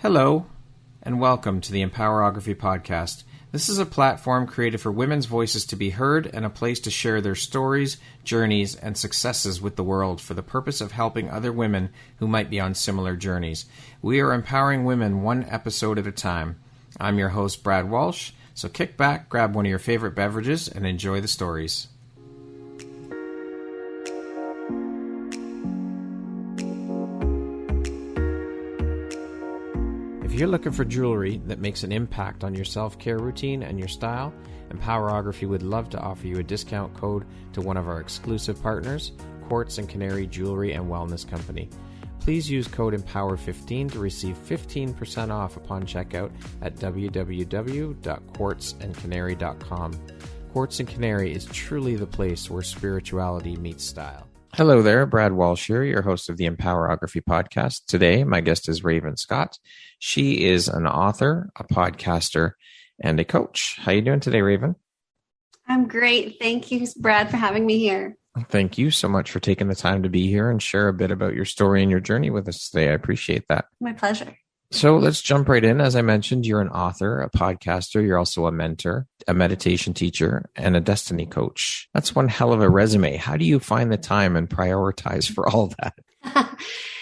Hello, and welcome to the Empowerography Podcast. This is a platform created for women's voices to be heard and a place to share their stories, journeys, and successes with the world for the purpose of helping other women who might be on similar journeys. We are empowering women one episode at a time. I'm your host, Brad Walsh, so kick back, grab one of your favorite beverages, and enjoy the stories. If you're looking for jewelry that makes an impact on your self-care routine and your style, Empowerography would love to offer you a discount code to one of our exclusive partners, Quartz and Canary Jewelry and Wellness Company. Please use code EMPOWER15 to receive 15% off upon checkout at www.quartzandcanary.com. Quartz and Canary is truly the place where spirituality meets style. Hello there, Brad Walsh here, your host of the Empowerography Podcast. Today, my guest is Raven Scott. She is an author, a podcaster, and a coach. How are you doing today, Raven? I'm great. Thank you, Brad, for having me here. Thank you so much for taking the time to be here and share a bit about your story and your journey with us today. I appreciate that. My pleasure. So let's jump right in. As I mentioned, you're an author, a podcaster. You're also a mentor, a meditation teacher, and a destiny coach. That's one hell of a resume. How do you find the time and prioritize for all that?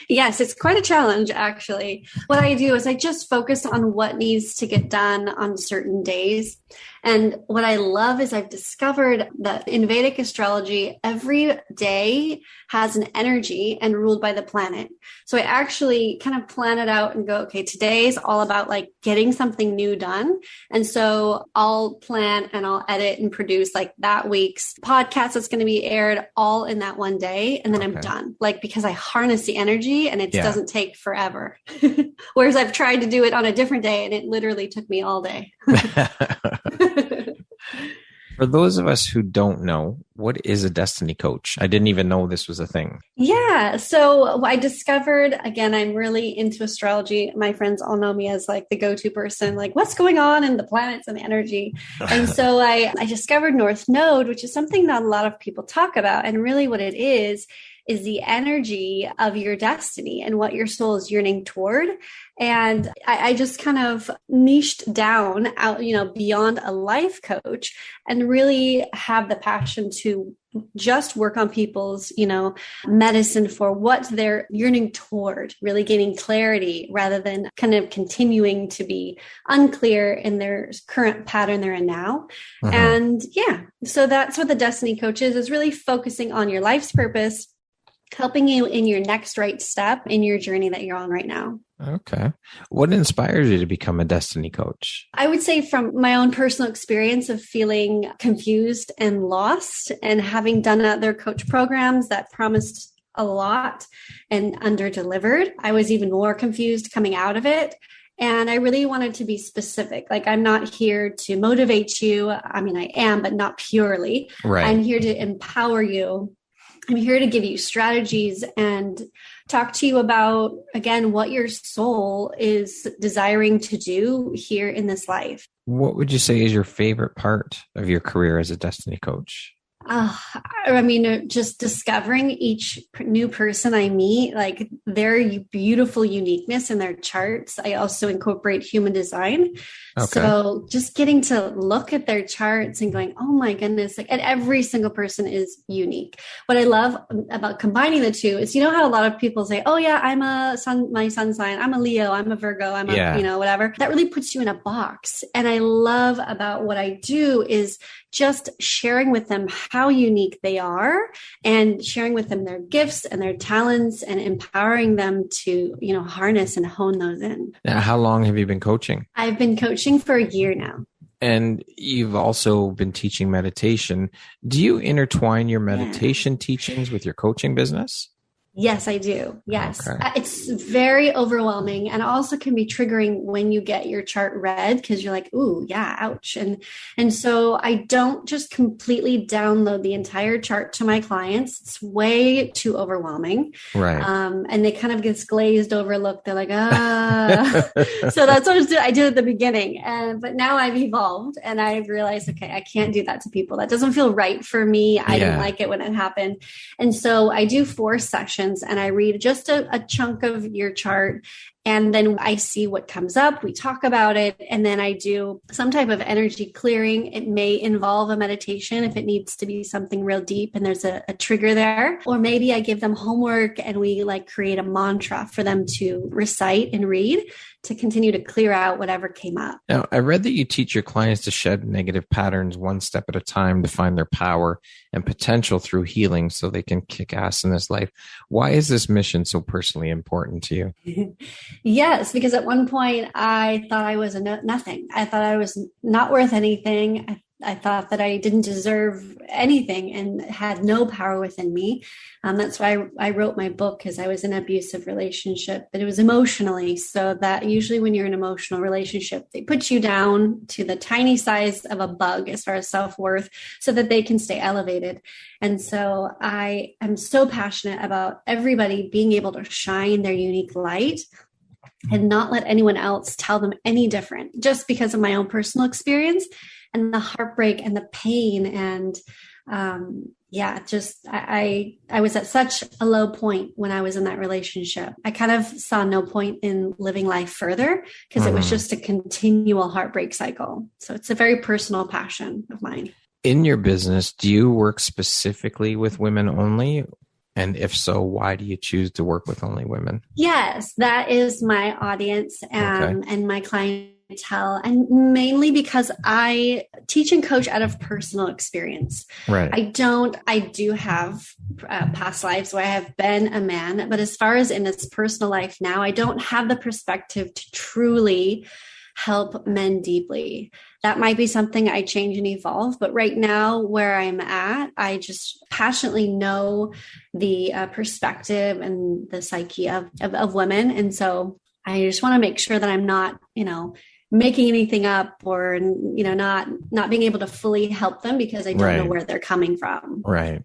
Yes, it's quite a challenge, actually. What I do is I just focus on what needs to get done on certain days. And what I love is I've discovered that in Vedic astrology, every day has an energy and ruled by the planet. So I actually kind of plan it out and go, okay, today's all about like getting something new done. And so I'll plan and I'll edit and produce like that week's podcast that's going to be aired all in that one day. And then I'm done, like, because I harness the energy and it doesn't take forever. Whereas I've tried to do it on a different day and it literally took me all day. For those of us who don't know, what is a destiny coach? I didn't even know this was a thing. Yeah. So I discovered, again, I'm really into astrology. My friends all know me as like the go-to person, like what's going on in the planets and the energy. And so I discovered North Node, which is something not a lot of people talk about. And really what it is the energy of your destiny and what your soul is yearning toward. And I just kind of niched down out, beyond a life coach and really have the passion to just work on people's, medicine for what they're yearning toward, really gaining clarity rather than kind of continuing to be unclear in their current pattern they're in now. Uh-huh. And so that's what the destiny coach is really focusing on your life's purpose, helping you in your next right step in your journey that you're on right now. Okay. What inspires you to become a destiny coach? I would say from my own personal experience of feeling confused and lost and having done other coach programs that promised a lot and under-delivered, I was even more confused coming out of it. And I really wanted to be specific. Like, I'm not here to motivate you. I mean, I am, but not purely. Right. I'm here to empower you. I'm here to give you strategies and talk to you about, again, what your soul is desiring to do here in this life. What would you say is your favorite part of your career as a destiny coach? Just discovering each new person I meet, like their beautiful uniqueness in their charts. I also incorporate human design. Okay. So just getting to look at their charts and going, oh my goodness, and every single person is unique. What I love about combining the two is, how a lot of people say, oh yeah, I'm my sun sign, I'm a Leo, I'm a Virgo, I'm a, whatever. That really puts you in a box. And I love about what I do is just sharing with them how unique they are and sharing with them their gifts and their talents and empowering them to, harness and hone those in. Now, how long have you been coaching? I've been coaching for a year now. And you've also been teaching meditation. Do you intertwine your meditation teachings with your coaching business? Yes, I do. Yes. Okay. It's very overwhelming and also can be triggering when you get your chart read because you're like, ooh, yeah, ouch. And so I don't just completely download the entire chart to my clients. It's way too overwhelming. Right. And they kind of get glazed over look. They're like, So that's what I did at the beginning. But now I've evolved and I've realized, okay, I can't do that to people. That doesn't feel right for me. I didn't like it when it happened. And so I do 4 sessions and I read just a chunk of your chart And then I see what comes up. We talk about it. And then I do some type of energy clearing. It may involve a meditation if it needs to be something real deep and there's a trigger there. Or maybe I give them homework and we like create a mantra for them to recite and read to continue to clear out whatever came up. Now, I read that you teach your clients to shed negative patterns one step at a time to find their power and potential through healing so they can kick ass in this life. Why is this mission so personally important to you? Yes, because at one point I thought I was nothing. I thought I was not worth anything. I thought that I didn't deserve anything and had no power within me. That's why I wrote my book, because I was in an abusive relationship, but it was emotionally. So that usually when you're in an emotional relationship, they put you down to the tiny size of a bug as far as self-worth so that they can stay elevated. And so I am so passionate about everybody being able to shine their unique light and not let anyone else tell them any different, just because of my own personal experience and the heartbreak and the pain. And I was at such a low point when I was in that relationship. I kind of saw no point in living life further because it was just a continual heartbreak cycle. So it's a very personal passion of mine. In your business, do you work specifically with women only? And if so, why do you choose to work with only women? Yes, that is my audience and my clientele, and mainly because I teach and coach out of personal experience. Right. I do have past lives where I have been a man, but as far as in its personal life now, I don't have the perspective to truly help men deeply. That might be something I change and evolve. But right now where I'm at, I just passionately know the perspective and the psyche of women. And so I just want to make sure that I'm not, making anything up or, not being able to fully help them because I don't know where they're coming from. Right.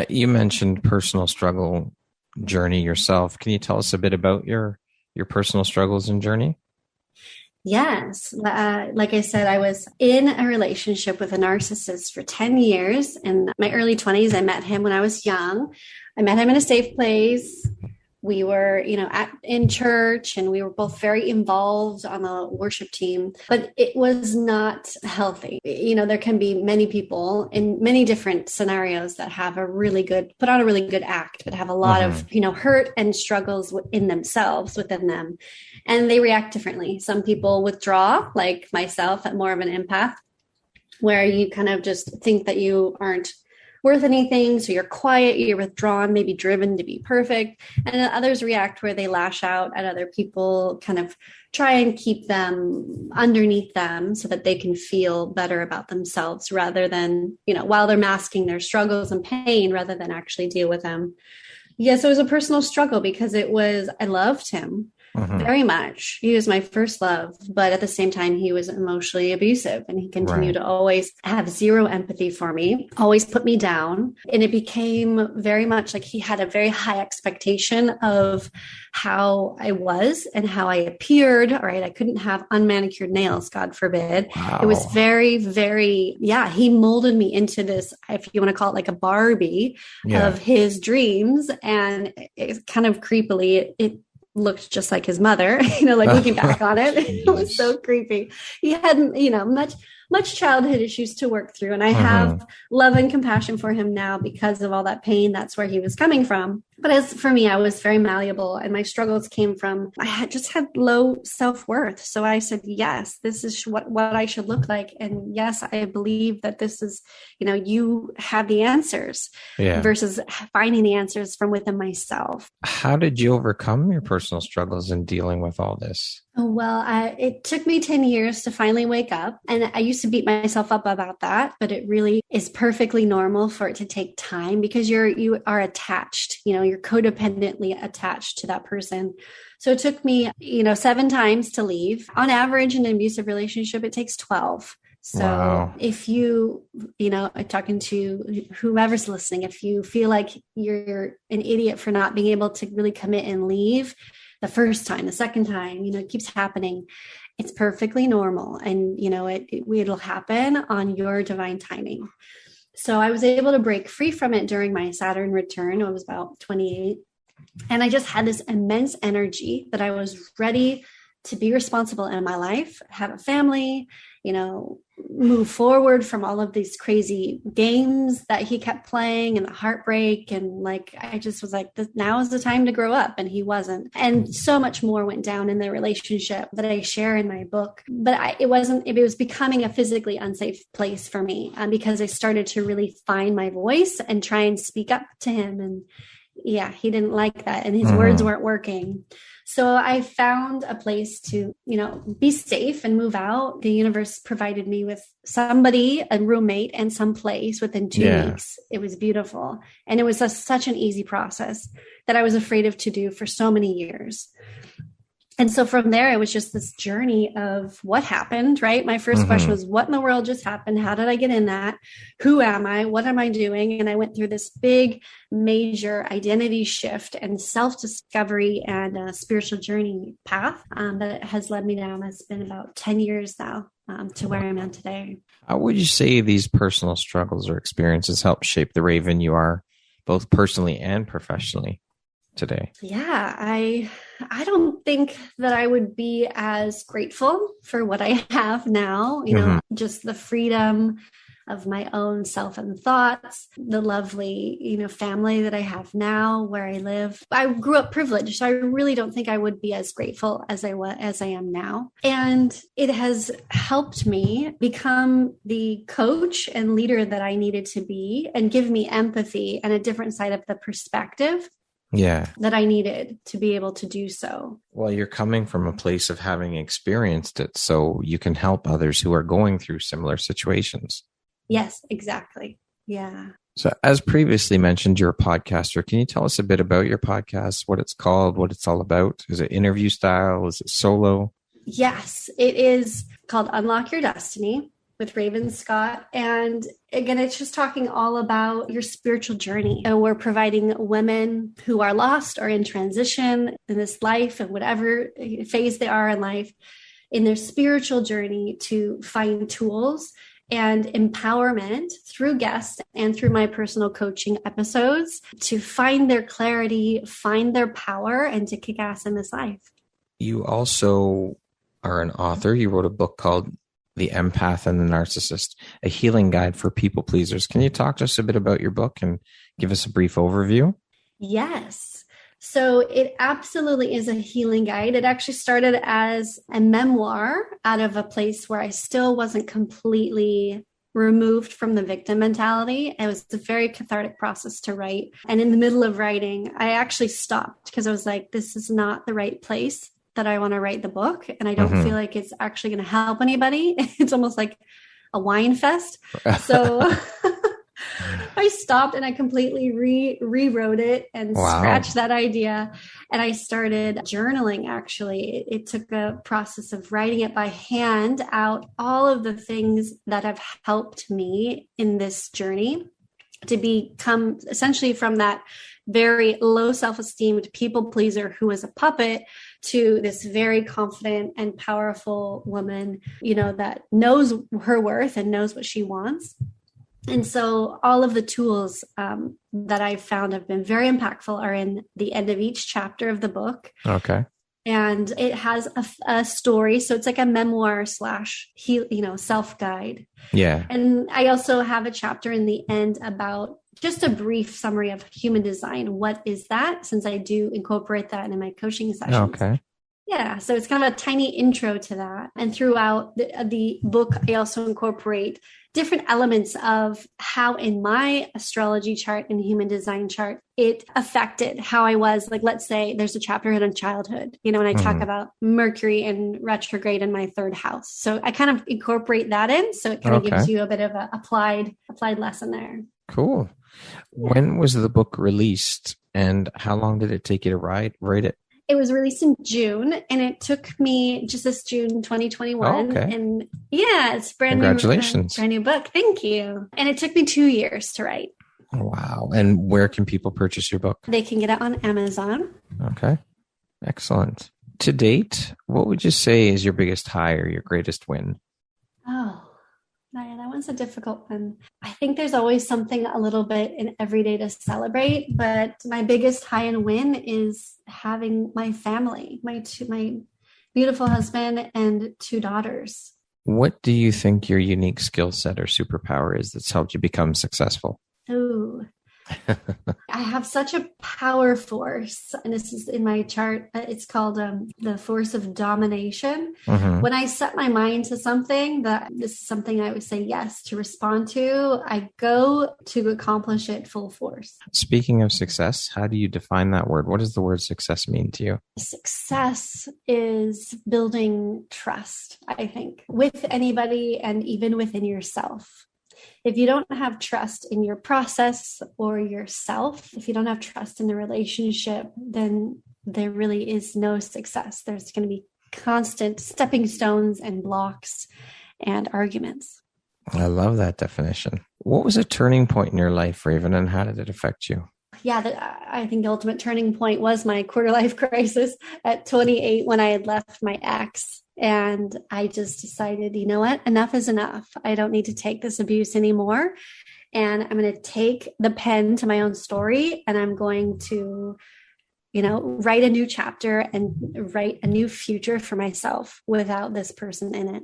You mentioned personal struggle journey yourself. Can you tell us a bit about your personal struggles and journey? Yes. Like I said, I was in a relationship with a narcissist for 10 years. In my early 20s, I met him when I was young. I met him in a safe place. We were, in church, and we were both very involved on the worship team, but it was not healthy. There can be many people in many different scenarios that have put on a really good act, but have a lot of, hurt and struggles within them. And they react differently. Some people withdraw, like myself, at more of an empath, where you kind of just think that you aren't worth anything. So you're quiet, you're withdrawn, maybe driven to be perfect. And then others react where they lash out at other people, kind of try and keep them underneath them so that they can feel better about themselves rather than, while they're masking their struggles and pain rather than actually deal with them. Yes, it was a personal struggle because I loved him. Very much. He was my first love, but at the same time, he was emotionally abusive, and he continued to always have zero empathy for me, always put me down. And it became very much like he had a very high expectation of how I was and how I appeared. Right. I couldn't have unmanicured nails, God forbid. Wow. It was very, very, he molded me into this, if you want to call it like a Barbie of his dreams. And it kind of creepily, it looked just like his mother, looking back on it, it was so creepy. He had, much childhood issues to work through. And I have love and compassion for him now because of all that pain. That's where he was coming from. But as for me, I was very malleable, and my struggles came from, I had low self-worth. So I said, yes, this is what I should look like. And yes, I believe that this is, you have the answers versus finding the answers from within myself. How did you overcome your personal struggles in dealing with all this? Oh, well, it took me 10 years to finally wake up. And I used to beat myself up about that, but it really is perfectly normal for it to take time because you are attached, you're codependently attached to that person. So it took me, 7 times to leave. On average, in an abusive relationship, it takes 12. So if you, talking to whoever's listening, if you feel like you're an idiot for not being able to really commit and leave the first time, the second time, it keeps happening. It's perfectly normal. And, it'll happen on your divine timing. So I was able to break free from it during my Saturn return. I was about 28. And I just had this immense energy that I was ready to be responsible in my life, have a family, move forward from all of these crazy games that he kept playing and the heartbreak. And I just was like, now is the time to grow up. And he wasn't. And so much more went down in the relationship that I share in my book. But it was becoming a physically unsafe place for me because I started to really find my voice and try and speak up to him. And yeah, he didn't like that. And his words weren't working. So I found a place to, be safe and move out. The universe provided me with somebody, a roommate, and some place within 2 weeks. It was beautiful. And it was such an easy process that I was afraid to do for so many years. And so from there, it was just this journey of what happened, right? My first question was, what in the world just happened? How did I get in that? Who am I? What am I doing? And I went through this big, major identity shift and self-discovery and spiritual journey path that has led me down. It's been about 10 years now to where I'm at today. How would you say these personal struggles or experiences help shape the Raven you are, both personally and professionally today? Yeah, I don't think that I would be as grateful for what I have now, just the freedom of my own self and thoughts, the lovely, family that I have now where I live. I grew up privileged, so I really don't think I would be as grateful as I am now. And it has helped me become the coach and leader that I needed to be and give me empathy and a different side of the perspective that I needed to be able to do so. Well, you're coming from a place of having experienced it, so you can help others who are going through similar situations. Yes, exactly. Yeah. So as previously mentioned, you're a podcaster. Can you tell us a bit about your podcast, what it's called, what it's all about? Is it interview style? Is it solo? Yes, it is called Unlock Your Destiny with Raven Scott. And again, it's just talking all about your spiritual journey. And we're providing women who are lost or in transition in this life and whatever phase they are in life in their spiritual journey to find tools and empowerment through guests and through my personal coaching episodes to find their clarity, find their power, and to kick ass in this life. You also are an author. You wrote a book called The Empath and the Narcissist, a healing guide for people pleasers. Can you talk to us a bit about your book and give us a brief overview? Yes. So it absolutely is a healing guide. It actually started as a memoir out of a place where I still wasn't completely removed from the victim mentality. It was a very cathartic process to write. And in the middle of writing, I actually stopped because I was like, this is not the right place that I want to write the book. And I don't feel like it's actually going to help anybody. It's almost like a wine fest. So I stopped and I completely rewrote it and scratched that idea. And I started journaling. Actually, it took a process of writing it by hand out all of the things that have helped me in this journey to become essentially from that very low self-esteemed people pleaser who was a puppet to this very confident and powerful woman, that knows her worth and knows what she wants. And so all of the tools that I've found have been very impactful are in the end of each chapter of the book. Okay. And it has a story. So it's like a memoir / self-guide. Yeah. And I also have a chapter in the end about just a brief summary of human design. What is that? Since I do incorporate that in my coaching sessions. Okay. Yeah. So it's kind of a tiny intro to that. And throughout the book, I also incorporate different elements of how in my astrology chart and human design chart, it affected how I was. Like, let's say there's a chapter in childhood, and I talk about Mercury in retrograde in my third house. So I kind of incorporate that in. So it kind of gives you a bit of an applied lesson there. Cool. When was the book released and how long did it take you to write it? It was released in June, and it took me just this June 2021. Oh, okay. And yeah, it's Congratulations. Brand new book. Thank you. And it took me 2 years to write. Wow. And where can people purchase your book? They can get it on Amazon. Okay. Excellent. To date, what would you say is your biggest high or your greatest win? Oh, that one's That's a difficult one. I think there's always something a little bit in every day to celebrate, but my biggest high and win is having my family, my beautiful husband and 2 daughters. What do you think your unique skill set or superpower is that's helped you become successful? Ooh. I have such a power force, and this is in my chart. It's called the force of domination. Mm-hmm. When I set my mind to something, that this is something I would say yes to respond to, I go to accomplish it full force. Speaking of success, how do you define that word? What does the word success mean to you? Success is building trust, I think, with anybody and even within yourself. If you don't have trust in your process or yourself, if you don't have trust in the relationship, then there really is no success. There's going to be constant stepping stones and blocks and arguments. I love that definition. What was a turning point in your life, Raven, and how did it affect you? Yeah, I think the ultimate turning point was my quarter life crisis at 28 when I had left my ex. And I just decided, you know what? Enough is enough. I don't need to take this abuse anymore. And I'm going to take the pen to my own story, and I'm going to, write a new chapter and write a new future for myself without this person in it.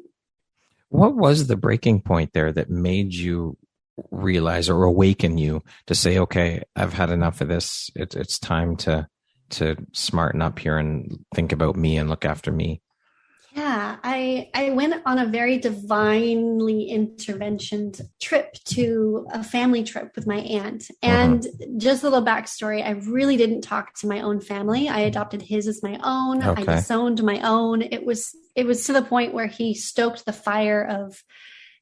What was the breaking point there that made you realize or awaken you to say, okay, I've had enough of this. It's time to smarten up here and think about me and look after me? Yeah, I went on a very divinely interventioned trip to a family trip with my aunt. And just a little backstory, I really didn't talk to my own family. I adopted his as my own. Okay. I disowned my own. It was to the point where he stoked the fire of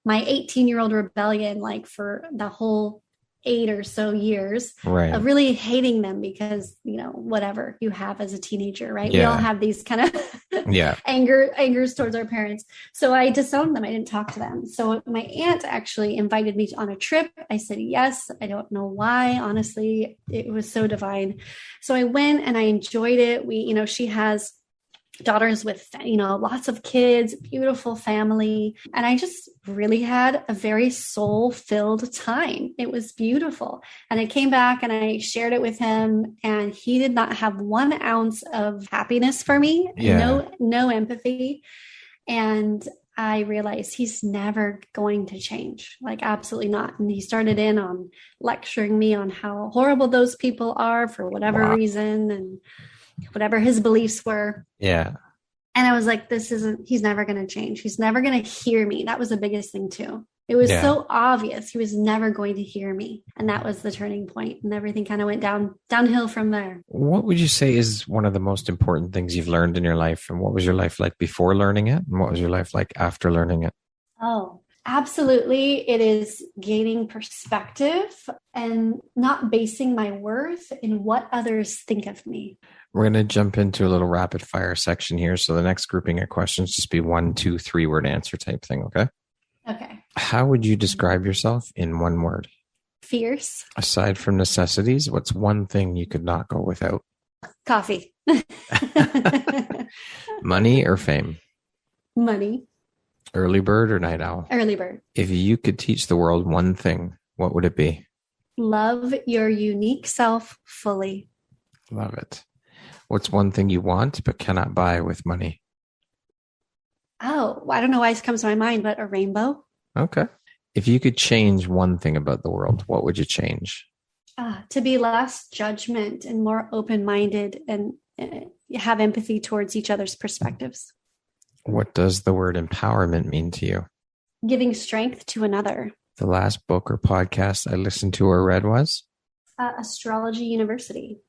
my 18-year-old rebellion, like for the whole 8 or so years of really hating them because, whatever you have as a teenager, right? Yeah. We all have these kind of angers towards our parents. So I disowned them. I didn't talk to them. So my aunt actually invited me on a trip. I said, yes. I don't know why. Honestly, it was so divine. So I went and I enjoyed it. She has daughters with, lots of kids, beautiful family. And I just really had a very soul-filled time. It was beautiful. And I came back and I shared it with him, and he did not have 1 ounce of happiness for me, no empathy. And I realized he's never going to change, like absolutely not. And he started in on lecturing me on how horrible those people are for whatever reason and whatever his beliefs were. Yeah. And I was like, he's never going to change. He's never going to hear me. That was the biggest thing too. It was so obvious he was never going to hear me. And that was the turning point. And everything kind of went downhill from there. What would you say is one of the most important things you've learned in your life? And what was your life like before learning it? And what was your life like after learning it? Oh, absolutely. It is gaining perspective and not basing my worth in what others think of me. We're going to jump into a little rapid fire section here. So the next grouping of questions just be 1, 2, 3 word answer type thing. Okay. Okay. How would you describe yourself in 1 word? Fierce. Aside from necessities, what's one thing you could not go without? Coffee. Money or fame? Money. Early bird or night owl? Early bird. If you could teach the world one thing, what would it be? Love your unique self fully. Love it. What's one thing you want but cannot buy with money? Oh, I don't know why this comes to my mind, but a rainbow. Okay. If you could change one thing about the world, what would you change? To be less judgment and more open-minded and have empathy towards each other's perspectives. What does the word empowerment mean to you? Giving strength to another. The last book or podcast I listened to or read was? Astrology University.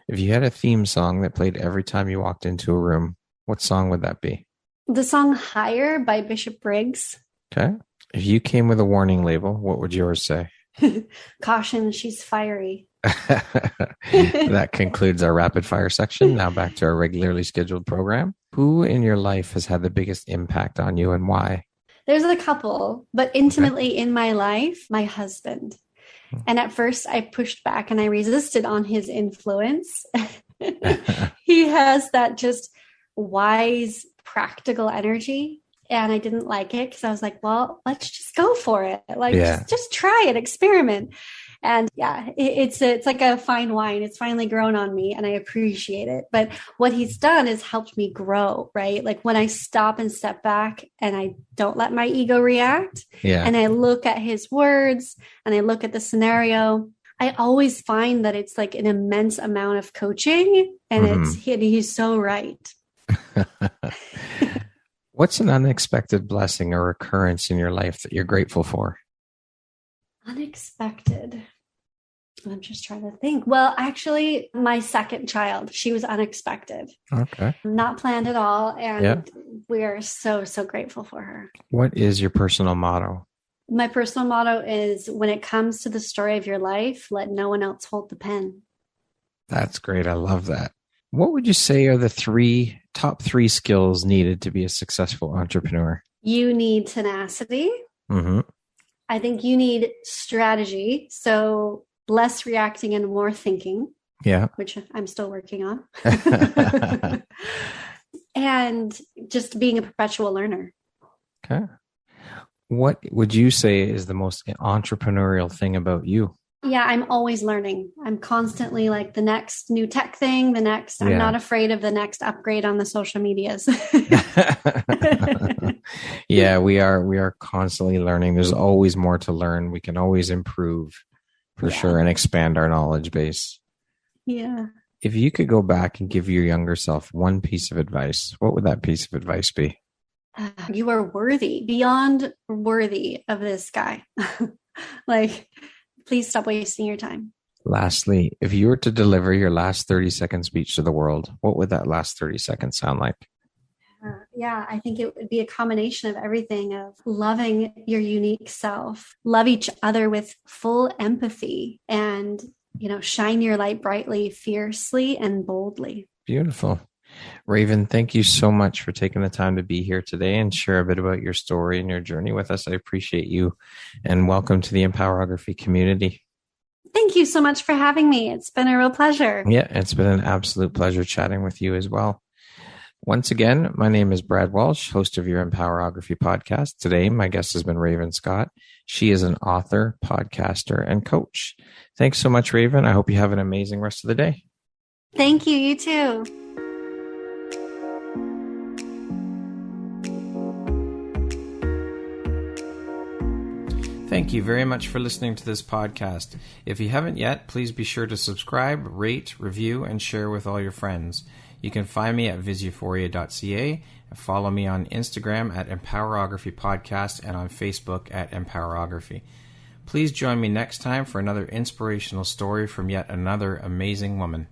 If you had a theme song that played every time you walked into a room, what song would that be? The song Higher by Bishop Briggs. Okay. If you came with a warning label, what would yours say? Caution, she's fiery. That concludes our rapid fire section. Now back to our regularly scheduled program. Who in your life has had the biggest impact on you and why? There's a couple, but intimately in my life, my husband. And at first I pushed back and I resisted on his influence. He has that just wise, practical energy. and I didn't like it because I was like, well, let's just go for it. Like, Yeah. just try it, experiment. And yeah, it's like a fine wine. It's finally grown on me and I appreciate it. But what he's done is helped me grow, right? Like when I stop and step back and I don't let my ego react, and I look at his words and I look at the scenario, I always find that it's like an immense amount of coaching, and he's so right. What's an unexpected blessing or occurrence in your life that you're grateful for? Unexpected. I'm just trying to think. Well, actually, my second child, she was unexpected. Okay. Not planned at all. And we are so, so grateful for her. What is your personal motto? My personal motto is, when it comes to the story of your life, let no one else hold the pen. That's great. I love that. What would you say are the top three skills needed to be a successful entrepreneur? You need tenacity. Mm-hmm. I think you need strategy. So less reacting and more thinking. Yeah. Which I'm still working on. And just being a perpetual learner. Okay. What would you say is the most entrepreneurial thing about you? Yeah, I'm always learning. I'm constantly like the next new tech thing, I'm not afraid of the next upgrade on the social medias. Yeah, we are constantly learning. There's always more to learn. We can always improve for sure and expand our knowledge base. Yeah. If you could go back and give your younger self one piece of advice, what would that piece of advice be? You are worthy, beyond worthy of this guy. Like, please stop wasting your time. Lastly, if you were to deliver your last 30-second speech to the world, what would that last 30 seconds sound like? Yeah, I think it would be a combination of everything, of loving your unique self, love each other with full empathy, and, shine your light brightly, fiercely, and boldly. Beautiful. Raven, thank you so much for taking the time to be here today and share a bit about your story and your journey with us. I appreciate you, and welcome to the Empowerography community. Thank you so much for having me. It's been a real pleasure. Yeah, it's been an absolute pleasure chatting with you as well. Once again, my name is Brad Walsh, host of your Empowerography podcast. Today, my guest has been Raven Scott. She is an author, podcaster, and coach. Thanks so much, Raven. I hope you have an amazing rest of the day. Thank you. You too. Thank you very much for listening to this podcast. If you haven't yet, please be sure to subscribe, rate, review, and share with all your friends. You can find me at viseuphoria.ca and follow me on Instagram at Empowerography Podcast and on Facebook at Empowerography. Please join me next time for another inspirational story from yet another amazing woman.